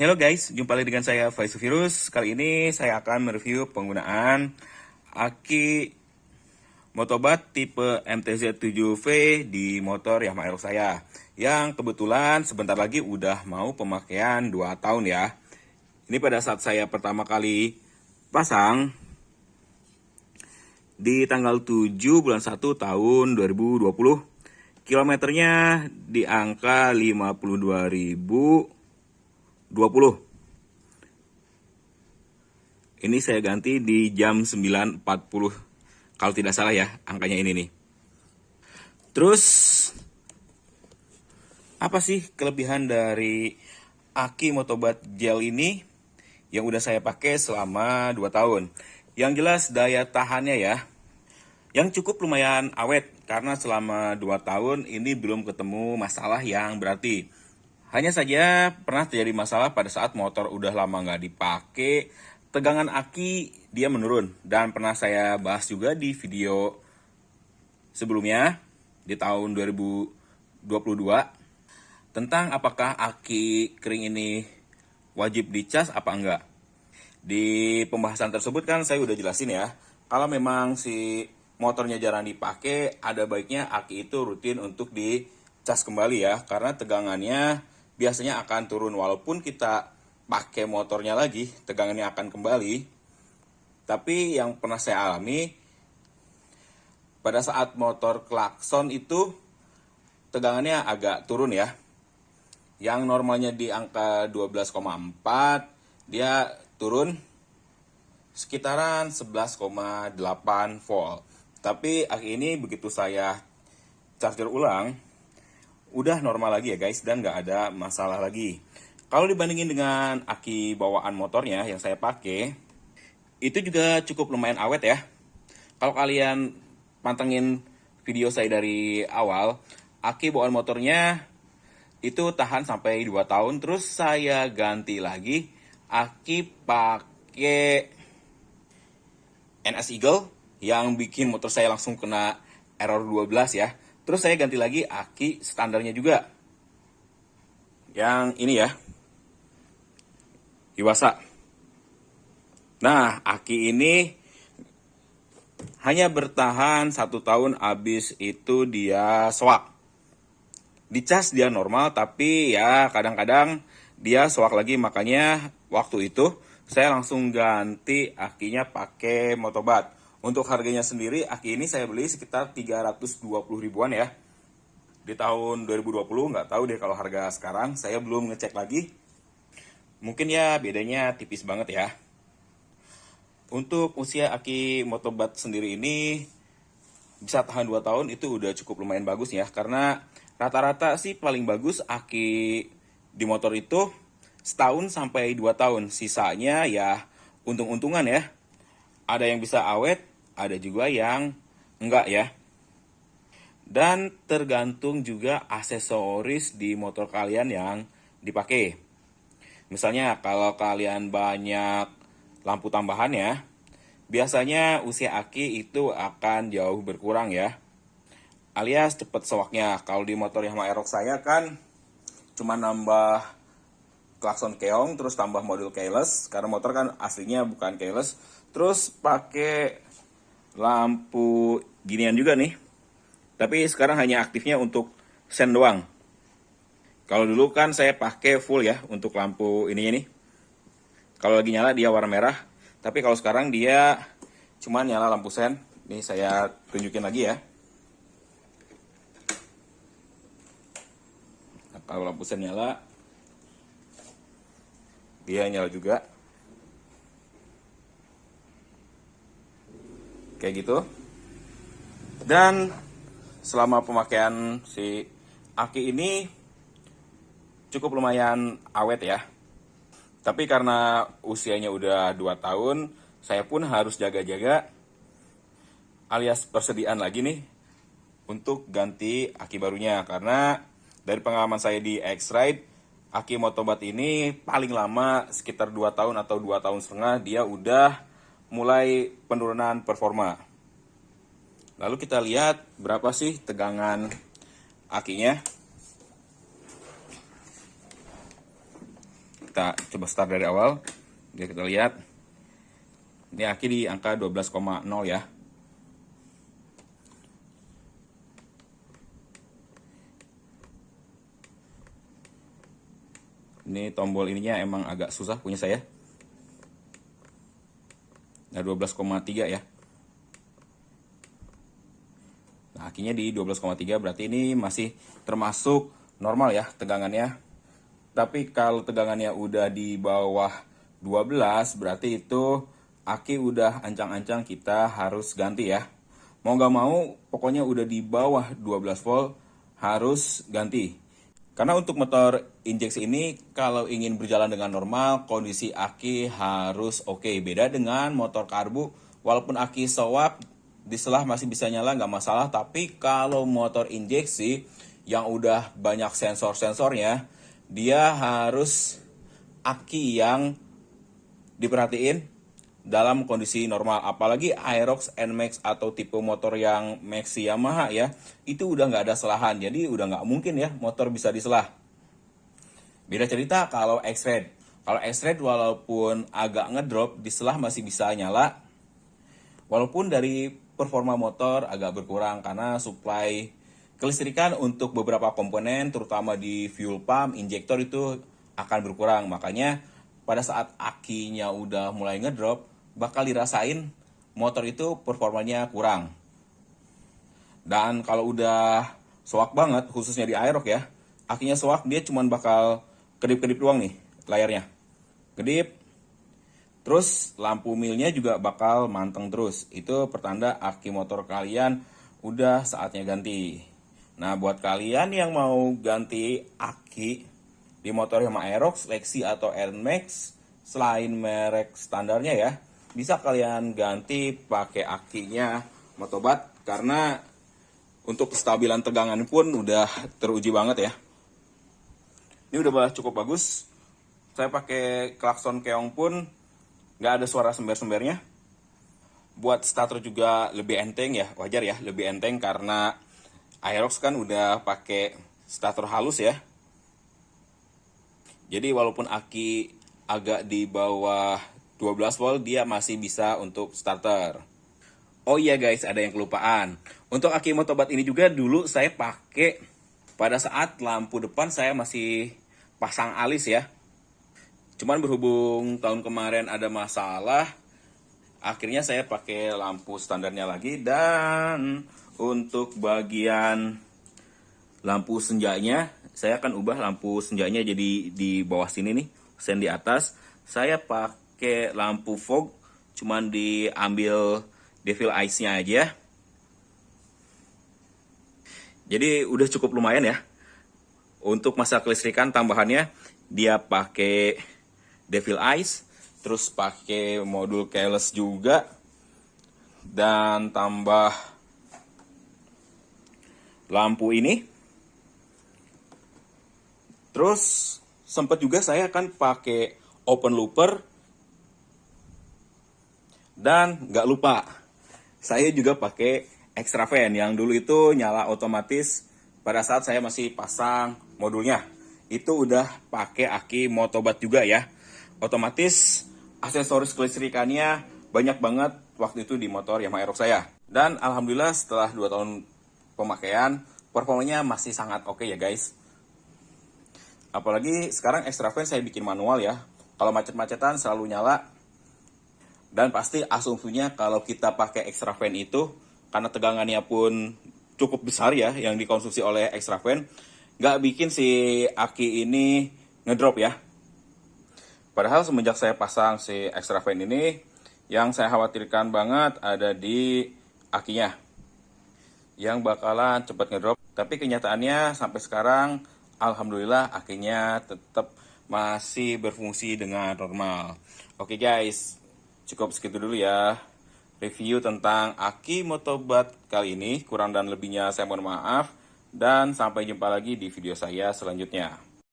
Halo guys, jumpa lagi dengan saya Faizu Virus. Kali ini saya akan mereview penggunaan aki motobat tipe MTZ7V di motor Yamaha Aerox saya. Yang kebetulan sebentar lagi udah mau pemakaian 2 tahun ya. Ini pada saat saya pertama kali pasang di tanggal 7 bulan 1 tahun 2020. Kilometernya di angka 52.020. Ini saya ganti di jam 9.40 kalau tidak salah ya angkanya ini nih. Terus apa sih kelebihan dari aki motobat gel ini yang udah saya pakai selama 2 tahun? Yang jelas daya tahannya ya, yang cukup lumayan awet karena selama 2 tahun ini belum ketemu masalah yang berarti. Hanya saja pernah terjadi masalah pada saat motor udah lama nggak dipakai, tegangan aki dia menurun. Dan pernah saya bahas juga di video sebelumnya di tahun 2022 tentang apakah aki kering ini wajib dicas apa enggak. Di pembahasan tersebut kan saya udah jelasin ya, kalau memang si motornya jarang dipakai, ada baiknya aki itu rutin untuk dicas kembali ya, karena tegangannya biasanya akan turun. Walaupun kita pakai motornya lagi, tegangannya akan kembali. Tapi yang pernah saya alami, pada saat motor klakson itu tegangannya agak turun ya. Yang normalnya di angka 12,4, dia turun sekitaran 11,8 volt. Tapi aki ini begitu saya charger ulang, udah normal lagi ya guys, dan nggak ada masalah lagi. Kalau dibandingin dengan aki bawaan motornya yang saya pakai, itu juga cukup lumayan awet ya. Kalau kalian pantengin video saya dari awal, aki bawaan motornya itu tahan sampai 2 tahun. Terus saya ganti lagi aki pakai NS Eagle yang bikin motor saya langsung kena error 12 ya. Terus saya ganti lagi aki standarnya juga. Yang ini ya, Iwasa. Nah, aki ini hanya bertahan 1 tahun, habis itu dia soak. Dicas dia normal, tapi ya kadang-kadang dia soak lagi. Makanya waktu itu saya langsung ganti akinya pakai motobat. Untuk harganya sendiri, aki ini saya beli sekitar 320 ribuan ya. Di tahun 2020, nggak tahu deh kalau harga sekarang, saya belum ngecek lagi. Mungkin ya bedanya tipis banget ya. Untuk usia aki motobat sendiri ini bisa tahan 2 tahun, itu udah cukup lumayan bagus ya. Karena rata-rata sih paling bagus aki di motor itu setahun sampai 2 tahun. Sisanya ya untung-untungan ya. Ada yang bisa awet, ada juga yang enggak ya. Dan tergantung juga aksesoris di motor kalian yang dipakai. Misalnya kalau kalian banyak lampu tambahan ya, biasanya usia aki itu akan jauh berkurang ya. Alias cepet sewaknya. Kalau di motor Yamaha Aerox saya kan cuma nambah klakson keong, terus tambah modul keyless, karena motor kan aslinya bukan keyless. Terus pakai lampu ginian juga nih, tapi sekarang hanya aktifnya untuk sen doang. Kalau dulu kan saya pakai full ya untuk lampu ininya nih. Kalau lagi nyala dia warna merah, tapi kalau sekarang dia cuma nyala lampu sen. Nih saya tunjukin lagi ya. Nah, kalau lampu sen nyala, dia nyala juga. Kayak gitu. Dan selama pemakaian si aki ini cukup lumayan awet ya. Tapi karena usianya udah 2 tahun, saya pun harus jaga-jaga alias persediaan lagi nih untuk ganti aki barunya. Karena dari pengalaman saya di X-Ride, aki motobat ini paling lama sekitar 2 tahun atau 2 tahun setengah dia udah mulai penurunan performa. Lalu kita lihat berapa sih tegangan akinya. Kita coba start dari awal. Biar kita lihat. Ini aki di angka 12,0 ya. Ini tombol ininya emang agak susah punya saya. Nah, 12,3 ya. Nah, akinya di 12,3 berarti ini masih termasuk normal ya tegangannya. Tapi kalau tegangannya udah di bawah 12 berarti itu aki udah ancang-ancang kita harus ganti ya. Mau nggak mau pokoknya udah di bawah 12 volt harus ganti. Karena untuk motor injeksi ini kalau ingin berjalan dengan normal, kondisi aki harus oke. Beda dengan motor karbu, walaupun aki soak, diselah masih bisa nyala nggak masalah. Tapi kalau motor injeksi yang udah banyak sensor-sensornya, dia harus aki yang diperhatiin dalam kondisi normal. Apalagi Aerox, NMAX atau tipe motor yang Maxi Yamaha ya, itu udah nggak ada selahan. Jadi udah nggak mungkin ya motor bisa diselah. Beda cerita kalau X-Red. Kalau X-Red walaupun agak ngedrop, diselah masih bisa nyala. Walaupun dari performa motor agak berkurang karena supply kelistrikan untuk beberapa komponen, terutama di fuel pump, injektor itu akan berkurang. Makanya pada saat akinya udah mulai ngedrop, bakal dirasain motor itu performanya kurang. Dan kalau udah soak banget, khususnya di Aerox ya, akinya soak, dia cuman bakal kedip-kedip doang nih layarnya. Kedip, terus lampu milnya juga bakal manteng terus. Itu pertanda aki motor kalian udah saatnya ganti. Nah, buat kalian yang mau ganti aki di motor Yamaha Aerox, Lexi atau NMAX, selain merek standarnya ya, bisa kalian ganti pakai akinya Motobat karena untuk kestabilan tegangan pun udah teruji banget ya. Ini udah cukup bagus. Saya pakai klakson keong pun nggak ada suara sember-sembernya. Buat starter juga lebih enteng ya, wajar ya, lebih enteng karena Aerox kan udah pakai starter halus ya. Jadi walaupun aki agak di bawah 12 volt, dia masih bisa untuk starter. Oh iya guys, ada yang kelupaan. Untuk aki Motobat ini juga dulu saya pakai pada saat lampu depan saya masih pasang alis ya. Cuman berhubung tahun kemarin ada masalah, akhirnya saya pakai lampu standarnya lagi. Dan untuk bagian lampu senjanya, saya akan ubah lampu senjanya jadi di bawah sini nih, sen di atas. Saya pakai lampu fog, cuman diambil devil eyes-nya aja. Jadi udah cukup lumayan ya. Untuk masa kelistrikan tambahannya, dia pakai devil eyes, terus pakai modul keyless juga, dan tambah lampu ini. Terus sempat juga saya akan pakai open looper. Dan nggak lupa, saya juga pakai extra fan yang dulu itu nyala otomatis pada saat saya masih pasang modulnya. Itu udah pakai aki Motobat juga ya. Otomatis aksesoris kelistrikannya banyak banget waktu itu di motor Yamaha Aerox saya. Dan alhamdulillah setelah 2 tahun pemakaian, performanya masih sangat oke ya guys. Apalagi sekarang extra fan saya bikin manual ya. Kalau macet-macetan selalu nyala. Dan pasti asumsinya kalau kita pakai extra fan itu, karena tegangannya pun cukup besar ya yang dikonsumsi oleh extra fan, nggak bikin si aki ini ngedrop ya. Padahal semenjak saya pasang si extra fan ini, yang saya khawatirkan banget ada di akinya yang bakalan cepat ngedrop. Tapi kenyataannya sampai sekarang alhamdulillah akinya tetap masih berfungsi dengan normal. Oke guys, cukup segitu dulu ya review tentang aki Motobat kali ini. Kurang dan lebihnya saya mohon maaf. Dan sampai jumpa lagi di video saya selanjutnya.